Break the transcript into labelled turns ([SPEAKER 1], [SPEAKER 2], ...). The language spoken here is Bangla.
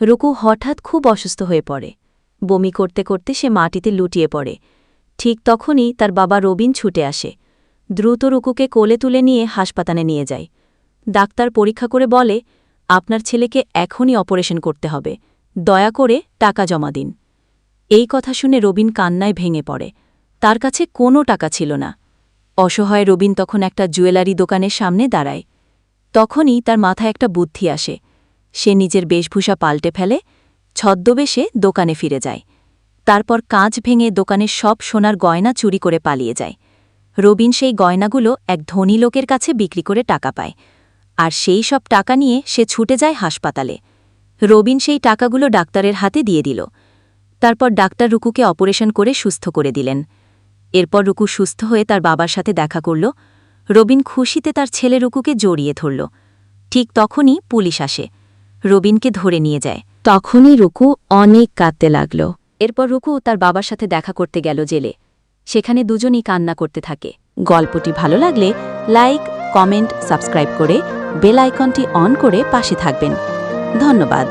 [SPEAKER 1] রুকু হঠাৎ খুব অসুস্থ হয়ে পড়ে। বমি করতে করতে সে মাটিতে লুটিয়ে পড়ে। ঠিক তখনই তার বাবা রবিন ছুটে আসে। দ্রুত রুকুকে কোলে তুলে নিয়ে হাসপাতালে নিয়ে যায়। ডাক্তার পরীক্ষা করে বলে, আপনার ছেলেকে এখনই অপারেশন করতে হবে, দয়া করে টাকা জমা দিন। এই কথা শুনে রবিন কান্নায় ভেঙে পড়ে। তার কাছে কোনো টাকা ছিল না। অসহায় রবিন তখন একটা জুয়েলারি দোকানের সামনে দাঁড়ায়। তখনই তার মাথায় একটা বুদ্ধি আসে। সে নিজের বেশভূষা পাল্টে ফেলে, ছদ্মবেশে দোকানে ফিরে যায়। তারপর কাঁচ ভেঙে দোকানের সব সোনার গয়না চুরি করে পালিয়ে যায়। রবিন সেই গয়নাগুলো এক ধনী লোকের কাছে বিক্রি করে টাকা পায়, আর সেই সব টাকা নিয়ে সে ছুটে যায় হাসপাতালে। রবিন সেই টাকাগুলো ডাক্তারের হাতে দিয়ে দিল। তারপর ডাক্তার রুকুকে অপারেশন করে সুস্থ করে দিলেন। এরপর রুকু সুস্থ হয়ে তার বাবার সাথে দেখা করল। রবিন খুশিতে তার ছেলে রুকুকে জড়িয়ে ধরল। ঠিক তখনই পুলিশ আসে, রবিনকে ধরে নিয়ে যায়। তখনই রুকু অনেক কাঁদতে লাগল। এরপর রুকু তার বাবার সাথে দেখা করতে গেল জেলে। সেখানে দুজনই কান্না করতে থাকে। গল্পটি ভালো লাগলে লাইক, কমেন্ট, সাবস্ক্রাইব করে বেল আইকনটি অন করে পাশে থাকবেন। ধন্যবাদ।